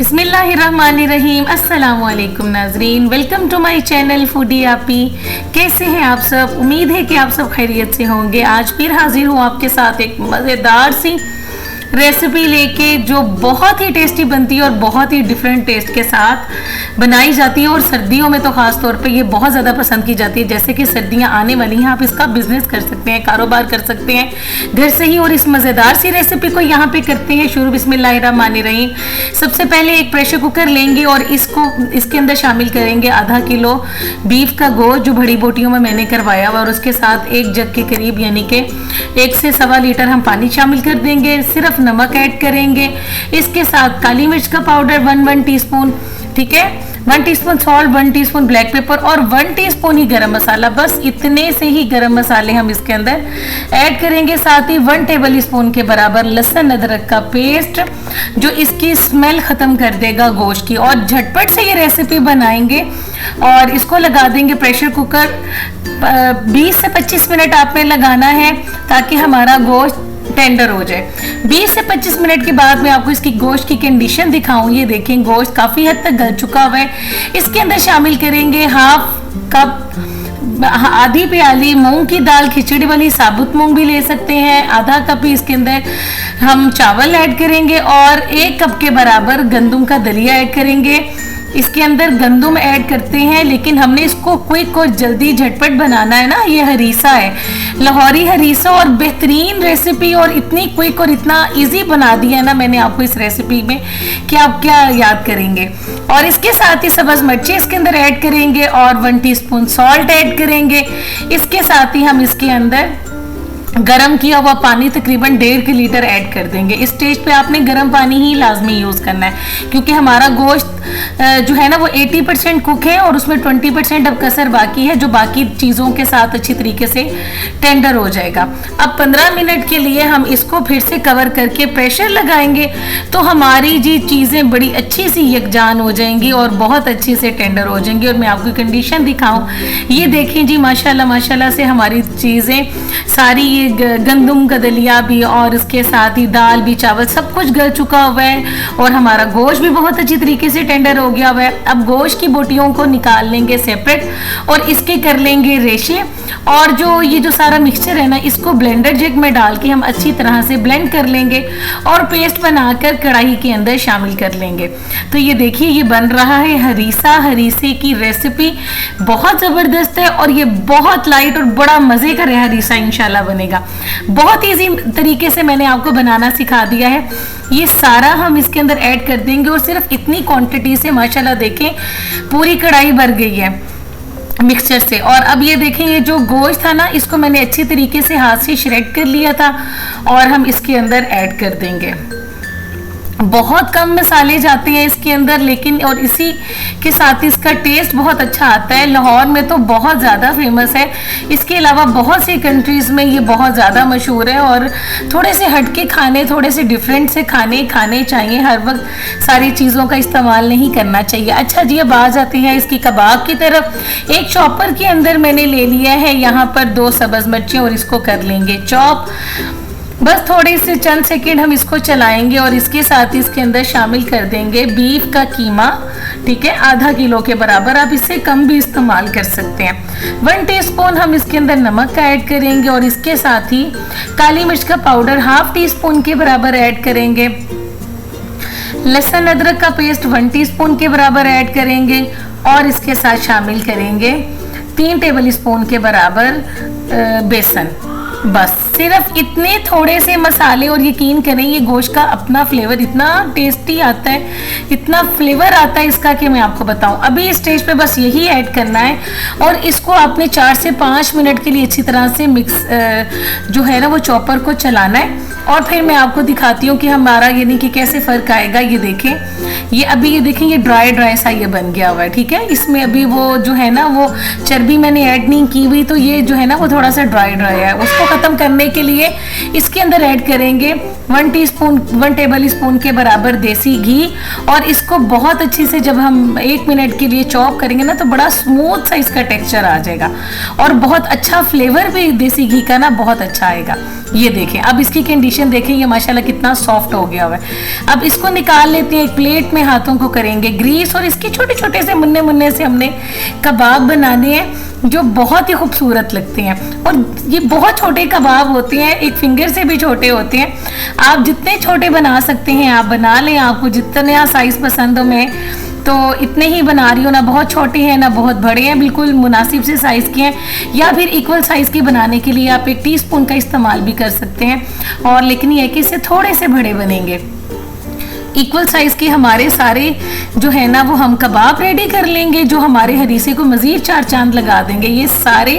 बिस्मिल्लाहिर्रहमानिर्रहीम। अस्सलाम वालेकुम नाजरीन, welcome to my channel foodie आपी। कैसे हैं आप सब? उम्मीद है कि आप सब खैरियत से होंगे। आज फिर हाजिर हूँ आपके साथ एक मज़ेदार सी रेसिपी लेके जो बहुत ही टेस्टी बनती है और बहुत ही डिफरेंट टेस्ट के साथ बनाई जाती है और सर्दियों में तो ख़ास तौर पे ये बहुत ज़्यादा पसंद की जाती है। जैसे कि सर्दियां आने वाली हैं, आप इसका बिजनेस कर सकते हैं, कारोबार कर सकते हैं घर से ही। और इस मज़ेदार सी रेसिपी को यहाँ पे करते हैं शुरू। बिस्मिल्लाहिर्रहमानिर्रहीम। सबसे पहले एक प्रेशर कुकर लेंगे और इसके अंदर शामिल करेंगे आधा किलो बीफ का गोश्त जो बड़ी बोटियों में मैंने करवाया हुआ, और उसके साथ एक जग के करीब यानी कि 1 से सवा लीटर हम पानी शामिल कर देंगे। सिर्फ नमक ऐड करेंगे। इसके साथ काली मिर्च का पाउडर 1 टीस्पून, ठीक है, 1 teaspoon salt, 1 teaspoon black pepper और 1 टीस्पून ही गरम मसाला। बस इतने से ही गरम मसाले हम इसके अंदर ऐड करेंगे। साथ ही 1 टेबल स्पून के बराबर लहसुन अदरक का पेस्ट जो इसकी स्मेल खत्म कर देगा गोश्त की। और झटपट से ये रेसिपी बनाएंगे और इसको लगा देंगे प्रेशर कुकर। 20 से 25 मिनट आपने लगाना है ताकि हमारा गोश्त टेंडर हो जाए। 20 से 25 मिनट के बाद मैं आपको इसकी गोश्त की कंडीशन दिखाऊं। ये देखें गोश्त काफ़ी हद तक गल चुका हुआ है। इसके अंदर शामिल करेंगे हाफ कप, आधी प्याली मूंग की दाल, खिचड़ी वाली साबुत मूंग भी ले सकते हैं। आधा कप ही इसके अंदर हम चावल ऐड करेंगे और 1 कप के बराबर गंदम का दलिया ऐड करेंगे। इसके अंदर गंदम ऐड करते हैं लेकिन हमने इसको क्विक और जल्दी झटपट बनाना है ना। ये हरीसा है, लाहौरी हरीसा, और बेहतरीन रेसिपी और इतनी क्विक और इतना इजी बना दिया है ना मैंने आपको इस रेसिपी में कि आप क्या याद करेंगे। और इसके साथ ही सब्ज़ मिर्ची इसके अंदर ऐड करेंगे और 1 टीस्पून सॉल्ट ऐड करेंगे। इसके साथ ही हम इसके अंदर गरम किया हुआ पानी तकरीबन 1.5 लीटर ऐड कर देंगे। इस स्टेज पे आपने गरम पानी ही लाजमी यूज़ करना है क्योंकि हमारा गोश्त जो है ना वो 80% कुक है और उसमें 20% अब कसर बाकी है जो बाकी चीज़ों के साथ अच्छी तरीके से टेंडर हो जाएगा। अब 15 मिनट के लिए हम इसको फिर से कवर करके प्रेशर लगाएंगे तो हमारी जी चीज़ें बड़ी अच्छी सी यकजान हो जाएंगी और बहुत अच्छी से टेंडर हो जाएंगी। और मैं आपको कंडीशन दिखाऊं, ये देखें जी माशाल्लाह माशाल्लाह से हमारी चीज़ें सारी गंदम का दलिया भी और इसके साथ ही दाल भी, चावल सब कुछ गल चुका हुआ है और हमारा गोश्त भी बहुत अच्छी तरीके से टेंडर हो गया हुआ है। अब गोश्त की बोटियों को निकाल लेंगे सेपरेट और इसके कर लेंगे रेशे। और जो सारा मिक्सचर है ना इसको ब्लेंडर जग में डाल के हम अच्छी तरह से ब्लेंड कर लेंगे और पेस्ट बनाकर कढ़ाई के अंदर शामिल कर लेंगे। तो ये देखिए ये बन रहा है हरीसा। हरीसे की रेसिपी बहुत ज़बरदस्त है और ये बहुत लाइट और बड़ा मज़े का हरीसा इंशाल्लाह बनेगा। बहुत ईजी तरीके से मैंने आपको बनाना सिखा दिया है। ये सारा हम इसके अंदर ऐड कर देंगे और सिर्फ इतनी क्वांटिटी से माशाल्लाह देखें पूरी कढ़ाई भर गई है मिक्सचर से। और अब ये देखें ये जो गोश्त था ना इसको मैंने अच्छी तरीके से हाथ से श्रेड कर लिया था और हम इसके अंदर ऐड कर देंगे। बहुत कम मसाले जाते हैं इसके अंदर लेकिन और इसी के साथ इसका टेस्ट बहुत अच्छा आता है। लाहौर में तो बहुत ज़्यादा फेमस है। इसके अलावा बहुत सी कंट्रीज़ में ये बहुत ज़्यादा मशहूर है और थोड़े से हटके खाने, थोड़े से डिफरेंट से खाने चाहिए। हर वक्त सारी चीज़ों का इस्तेमाल नहीं करना चाहिए। अच्छा जी अब आ जाते हैं इसकी कबाब की तरफ। एक चॉपर के अंदर मैंने ले लिया है यहाँ पर 2 सब्ज़ मिर्चियाँ और इसको कर लेंगे चॉप। बस थोड़े से चंद सेकंड हम इसको चलाएंगे और इसके साथ ही इसके अंदर शामिल कर देंगे बीफ का कीमा, ठीक है, आधा किलो के बराबर। आप इससे कम भी इस्तेमाल कर सकते हैं। 1 टीस्पून हम इसके अंदर नमक का ऐड करेंगे और इसके साथ ही काली मिर्च का पाउडर हाफ टीस्पून के बराबर ऐड करेंगे। लहसुन अदरक का पेस्ट 1 टीस्पून के बराबर ऐड करेंगे और इसके साथ शामिल करेंगे 3 टेबल स्पून के बराबर बेसन। बस सिर्फ इतने थोड़े से मसाले और यकीन करें ये गोश्त का अपना फ्लेवर इतना टेस्टी आता है, इतना फ्लेवर आता है इसका कि मैं आपको बताऊं। अभी इस स्टेज पे बस यही ऐड करना है और इसको आपने 4 से 5 मिनट के लिए अच्छी तरह से मिक्स जो है ना वो चॉपर को चलाना है। और फिर मैं आपको दिखाती हूँ कि हमारा यानी कि कैसे फ़र्क आएगा। ये देखें ये अभी ये देखें ये ड्राई सा ये बन गया हुआ है, ठीक है। इसमें अभी वो जो है ना वो चर्बी मैंने ऐड नहीं की हुई तो ये जो है ना वो थोड़ा सा ड्राई है। उसको ख़त्म करने के लिए इसके अंदर ऐड करेंगे 1 टेबल स्पून के बराबर देसी घी और इसको बहुत अच्छी से जब हम 1 मिनट के लिए चॉप करेंगे ना तो बड़ा स्मूथ सा इसका टेक्सचर आ जाएगा और बहुत अच्छा फ्लेवर भी देसी घी का ना बहुत अच्छा आएगा। ये देखें, अब इसकी कंडीशन देखें, ये माशाल्लाह कितना सॉफ्ट हो गया हुआ है। अब इसको निकाल लेते हैं, एक प्लेट में हाथों को करेंगे ग्रीस और इसके छोटे छोटे से मुन्ने मुन्ने से हमने कबाब बनाने हैं जो बहुत ही खूबसूरत लगते हैं। और ये बहुत छोटे कबाब होते हैं, एक फिंगर से भी छोटे होते हैं। आप जितने छोटे बना सकते हैं आप बना लें, आपको जितना साइज़ पसंद हो। मैं तो इतने ही बना रही हूँ, ना बहुत छोटे हैं ना बहुत बड़े हैं, बिल्कुल मुनासिब से साइज़ के हैं। या फिर इक्वल साइज़ के बनाने के लिए आप 1 टीस्पून का इस्तेमाल भी कर सकते हैं। और लेकिन ये कि इससे थोड़े से बड़े बनेंगे। इक्वल साइज़ के हमारे सारे जो है ना वो हम कबाब रेडी कर लेंगे, जो हमारे हरीसे को मज़ीद 4 चांद लगा देंगे। ये सारे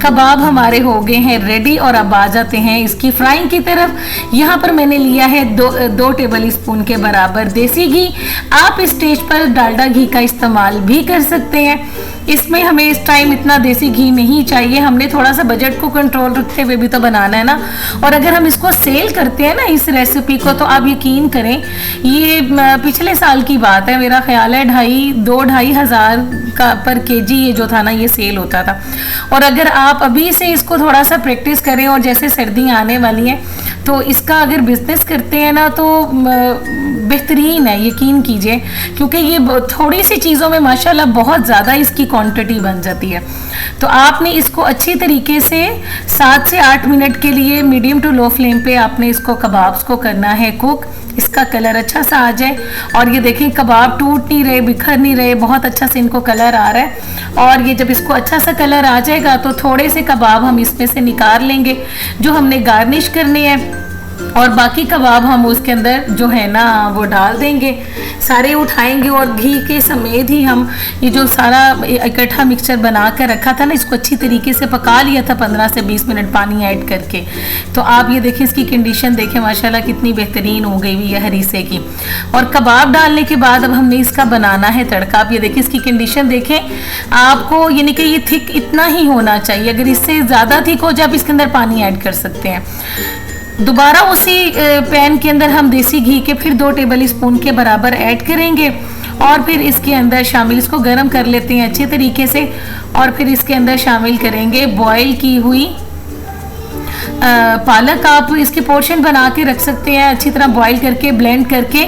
कबाब हमारे हो गए हैं रेडी। और अब आ जाते हैं इसकी फ्राइंग की तरफ। यहाँ पर मैंने लिया है 2 टेबल स्पून के बराबर देसी घी। आप इस स्टेज पर डालडा घी का इस्तेमाल भी कर सकते हैं। इसमें हमें इस टाइम इतना देसी घी नहीं चाहिए, हमने थोड़ा सा बजट को कंट्रोल रखते हुए भी तो बनाना है ना। और अगर हम इसको सेल करते हैं ना इस रेसिपी को, तो आप यकीन करें ये पिछले साल की बात है, मेरा ख्याल है 2-2.5 हज़ार का पर केजी ये जो था ना ये सेल होता था। और अगर आप अभी से इसको थोड़ा सा प्रैक्टिस करें, और जैसे सर्दियाँ आने वाली हैं तो इसका अगर बिजनेस करते हैं ना तो बेहतरीन है, यकीन कीजिए। क्योंकि ये थोड़ी सी चीज़ों में माशाल्लाह बहुत ज़्यादा इसकी क्वांटिटी बन जाती है। तो आपने इसको अच्छी तरीके से 7 से 8 मिनट के लिए मीडियम टू लो फ्लेम पे आपने इसको कबाब्स को करना है कुक। इसका कलर अच्छा सा आ जाए। और ये देखें कबाब टूट नहीं रहे, बिखर नहीं रहे, बहुत अच्छा से इनको कलर आ रहा है। और ये जब इसको अच्छा सा कलर आ जाएगा तो थोड़े से कबाब हम इसमें से निकाल लेंगे जो हमने गार्निश करने हैं। और बाकी कबाब हम उसके अंदर जो है ना वो डाल देंगे, सारे उठाएंगे। और घी के समेत ही हम ये जो सारा इकट्ठा मिक्सचर बना कर रखा था ना, इसको अच्छी तरीके से पका लिया था 15 से 20 मिनट पानी ऐड करके। तो आप ये देखें, इसकी कंडीशन देखें माशाल्लाह कितनी बेहतरीन हो गई हुई है हरीसे की। और कबाब डालने के बाद अब हमने इसका बनाना है तड़का। आप ये देखें, इसकी कंडीशन देखें, आपको यानी कि ये थिक इतना ही होना चाहिए। अगर इससे ज़्यादा थिक हो जाए आप इसके अंदर पानी ऐड कर सकते हैं। दोबारा उसी पैन के अंदर हम देसी घी के फिर 2 टेबल स्पून के बराबर ऐड करेंगे। और फिर इसके अंदर शामिल, इसको गर्म कर लेते हैं अच्छे तरीके से। और फिर इसके अंदर शामिल करेंगे बॉयल की हुई पालक। आप इसके पोर्शन बना के रख सकते हैं, अच्छी तरह बॉयल करके ब्लेंड करके।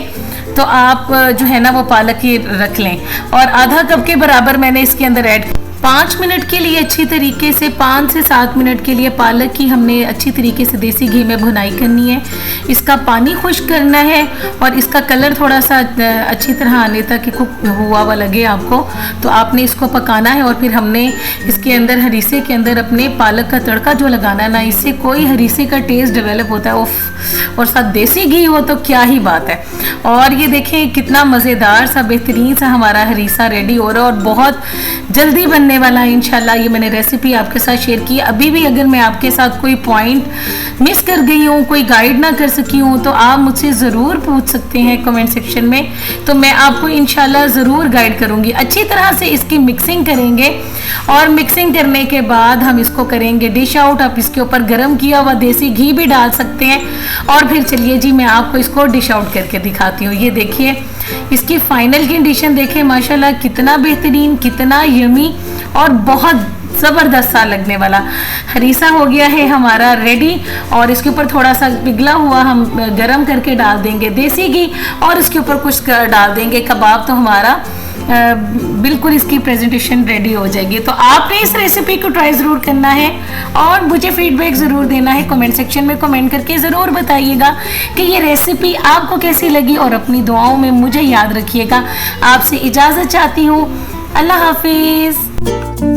तो आप जो है ना वो पालक ही रख लें। और आधा कप के बराबर मैंने इसके अंदर ऐड 5 मिनट के लिए अच्छी तरीके से 5 से 7 मिनट के लिए पालक की हमने अच्छी तरीके से देसी घी में भुनाई करनी है। इसका पानी खुश्क करना है और इसका कलर थोड़ा सा अच्छी तरह आने तक कुक हुआ हुआ लगे आपको, तो आपने इसको पकाना है। और फिर हमने इसके अंदर हरीसे के अंदर अपने पालक का तड़का जो लगाना है ना, इससे कोई हरीसे का टेस्ट डेवलप होता है। और साथ देसी घी हो तो क्या ही बात है। और ये देखें कितना मज़ेदार सा बेहतरीन सा हमारा हरीसा रेडी हो रहा है और बहुत जल्दी बनने वाला है इंशाल्लाह। ये मैंने रेसिपी आपके साथ शेयर की। अभी भी अगर मैं आपके साथ कोई पॉइंट मिस कर गई हूँ, कोई गाइड ना कर सकी हूँ, तो आप मुझसे ज़रूर पूछ सकते हैं कमेंट सेक्शन में, तो मैं आपको इंशाल्लाह ज़रूर गाइड करूँगी। अच्छी तरह से इसकी मिक्सिंग करेंगे और मिक्सिंग करने के बाद हम इसको करेंगे डिश आउट। आप इसके ऊपर गर्म किया हुआ देसी घी भी डाल सकते हैं। और फिर चलिए जी मैं आपको इसको डिश आउट करके दिखाती हूँ। ये देखिए इसकी फाइनल कंडीशन देखें, माशाल्लाह कितना बेहतरीन, कितना यमी और बहुत ज़बरदस्त सा लगने वाला हरीसा हो गया है हमारा रेडी। और इसके ऊपर थोड़ा सा पिघला हुआ हम गरम करके डाल देंगे देसी घी और इसके ऊपर कुछ डाल देंगे कबाब, तो हमारा बिल्कुल इसकी प्रेजेंटेशन रेडी हो जाएगी। तो आपने इस रेसिपी को ट्राई ज़रूर करना है और मुझे फीडबैक ज़रूर देना है। कमेंट सेक्शन में कमेंट करके ज़रूर बताइएगा कि ये रेसिपी आपको कैसी लगी और अपनी दुआओं में मुझे याद रखिएगा। आपसे इजाज़त चाहती हूँ। अल्लाह हाफिज़।